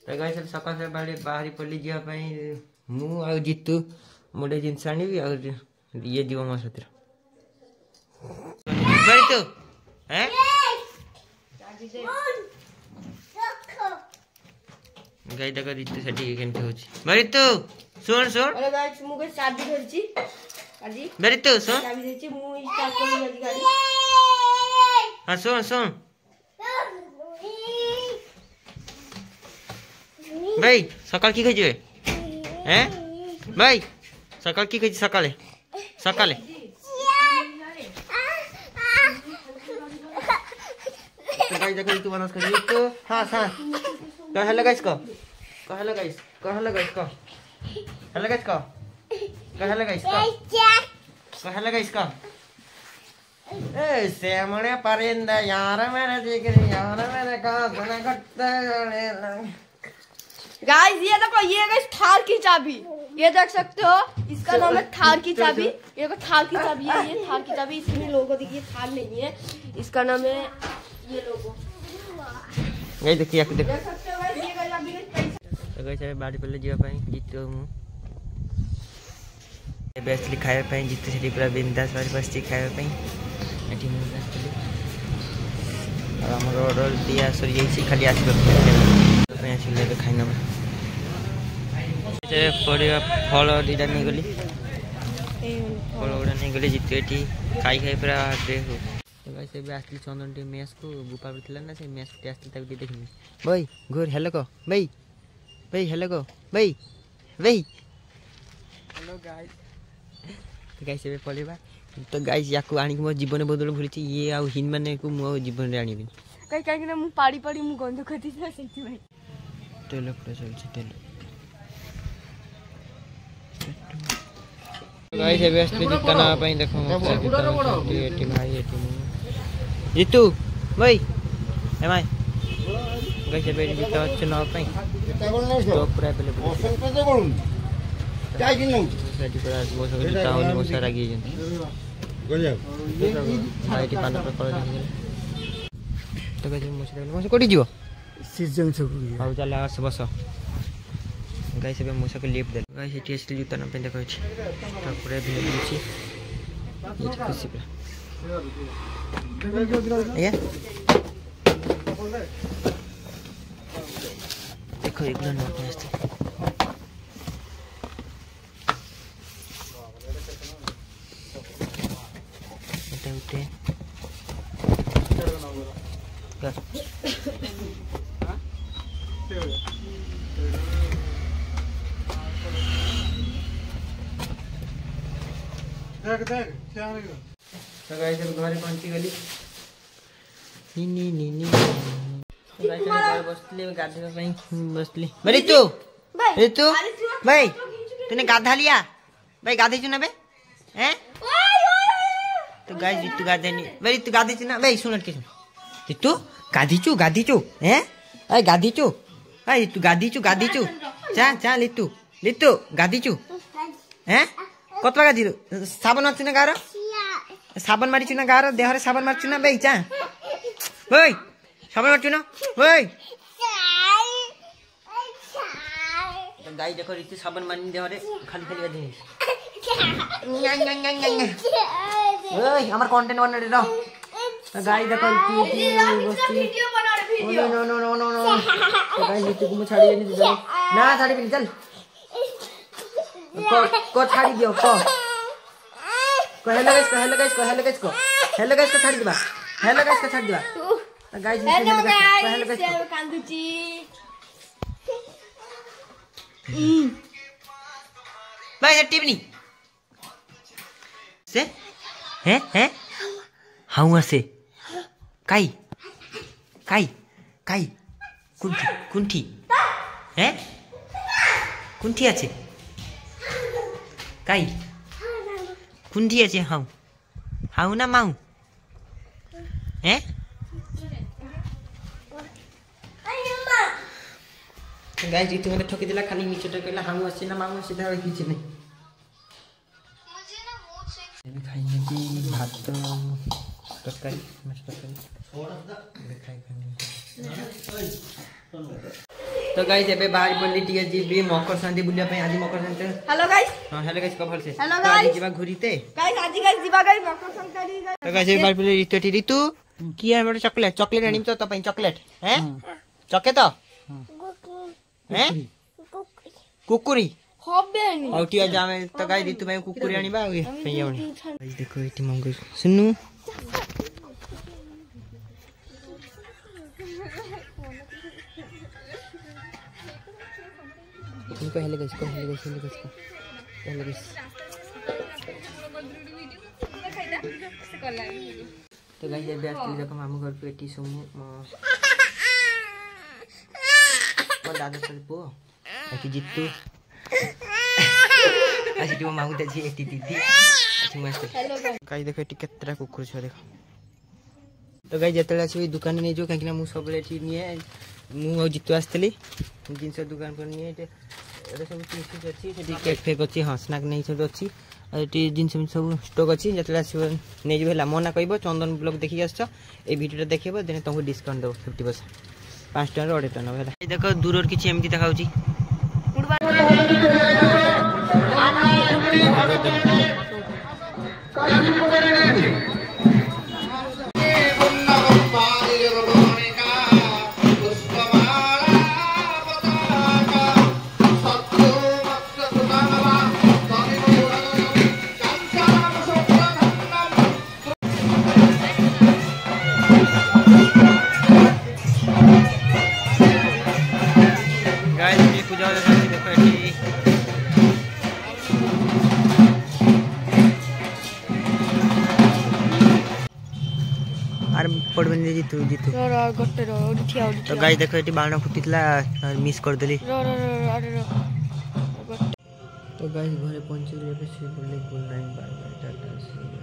तो गाइस सकाल से बाहरी पड़ी जावाई मु आ जीतू मोटे जिनस आनी ये जीव मो सतिर तो हैं गाई देख ऋतु सेठी केमती होची बरितु सुन सुन अरे गाइस मु के शादी करची आजी बरितु सुन शादी देची मु स्टार्ट कर दी गाड़ी हां सुन सुन भाई सकाल की खइजे हैं भाई सकाल की खइजे सकाले सकाले तो गाइस देखो तू बनास कर तो हां हां कहला गाइस को कहला गाइस कहला गाइस को कहला गाइस को कहला गाइस को कहला गाइस को ए सेमणे परिंदा यार मेरे जिगरी यार मेरे का बना घटता गाइस ये देखो ये गाइस थार की चाबी ये देख सकते हो इसका नाम है थार की चाबी ये को थार की चाबी है ये थार की चाबी इसमें लोगो देखिए थार नहीं है इसका नाम है ये लोगो ये देखिए देख सकते हो गाइस ये गाइस अभी तो गाइस अबे बाड़ी पल्ले जीवा पई जीतो मु ए बेसली खाए पई जीतो सेठी पूरा बिंदास वाली बस्ती खाए पई एठी मु बेसली और हमर ऑर्डर दिया सर यही खाली आसी पे आसी ले खाइ न ए परिया फल दिदा नै गली फल उडा नै गली जीतो एठी खाई खाई पूरा देख तो गाइस एबे आसली चंदन टी मैच को गुपा बितला ना से मैच टे आसली तक देखनी भाई घोर हेलो को भाई भाई हेलो को भाई भाई हेलो गाइस तो गाइस एबे पलेबा तो गाइस याकू आनी मो जीवन बदल भूलिची ये आ हिन माने को मो जीवन रे आनी कहीं ना मु पाड़ी पाड़ी मु गंध खती ना सेठी भाई तेल पूरा चलची तेल गाइस एबे आसली जितना पई देखो एटी भाई एटी जीतू भाई एमाय गाइस एबे जिता चुनाव पई तो पूरा अवेलेबल काय कि न सेठी पूरा वो सब जिता होनी वो सारा गी जन गजा भाई पान पर कर तो गाइस मुसे कोठी जीवो सीजन सब आउ चला आस बस गाइस एबे मुसे को लिफ्ट दे गाइस एटी असली जुता न पे देखो छी तो पूरा अवेलेबल छी ये खुशी पे ये देखो एक ना मस्त उठे कर देख देख क्या है तो गाइस अब घरे पहुंची गली नी गाइस घर बसली गाधे पई बसली बरे तू भाई तूने गाधा लिया भाई गाधे छु ना बे हैं तो गाइस तू गाधे नहीं बरे तू गाधे छु ना भाई सुन के तू गाधी छु हैं ए गाधी छु ए तू गाधी छु जा जा लितू गाधी छु हैं कतवा गाधी साबन अछि ना गारो साबन मारी छु ना गारो देहरे साबन मार छु ना बे जा ओय साबन मार छु ना ओय तो गाई देखो रीति साबन मानी देहरे खाली खाली गाधी ओय हमर कंटेंट बना रे तो गाई देखो वीडियो बना रे वीडियो नो तो गाई नीतू को छाड़ी नहीं दे ना छाड़ी भी चल को छाड़ी दियो को हेलो गाइस को छाड़ी दिबा हेलो गाइस को छाड़ी दिबा तो गाइस हेलो गाइस कांदुची भाई ये टिपनी से हैं हाउ से काई कुंठी हैं कुंठी আছে काई कुंठी আছে हाउ ना माऊ हैं गाइस जीतू मते ठकी दिला खाली नीचे टकेला हाउ आसी ना माऊ सीधा किछि नहीं मुझे ना मूड से खाइए जी भात तरकारी मस्त तरकारी खाई खाई तो गाइस एबे बाहर पड़ली टिके जीबी मकर संक्रांति बुलिया पे आज मकर संक्रांति। Hello guys. हां हेलो गाइस कभर से। Hello guys. जीवा घुरीते। गाइस आज गाइस जीवा गाइस मकर संक्रांति गाइस। तो गाइस बाहर पड़ली ऋतु की है बड़ चॉकलेट चॉकलेट आनी तो पई चॉकलेट हैं चॉके तो हैं कुकुरी होबेनी औटिया जामे तो गाइस ऋतु भाई कुकुरी आनी बा ये पई गाइस देखो एटी मंगो सुनु इनको हेले गाइस को हेले गाइस हेले गाइस तो गाइस ये बैठ के देखो मामू घर पे एटी सोमु और दादा सर पो एटी जित्तू आज तो मामू ते जी एटी दीदी एटी मस्त गाइस देखो एटी केतरा कुकुर छ देखो तो गाइस जतला छी दुकान ने जो काकिना मु सबले एटी निए मु जित्तू आस्तली जिंस दुकान पर निए एटा सब चीज अछि सेठी केक फेक अछि हां स्नैक नै सब अछि एटी जिंस सब स्टॉक अछि जतला छी नै जो हला मना कहबो चंदन ब्लॉग देखि आछछ ए वीडियो देखिबो देने तुमको डिस्काउंट देबो 50% 5 टका और 8 टका हला देखो दूर और किछि एमती देखाउची जीतू जीतू गट्टे रो उठिया तो गाइस देखो एटी बाण फुटितला मिस कर देली तो गाइस घरे पहुंच गेले पे से बोले good night bye bye Tata.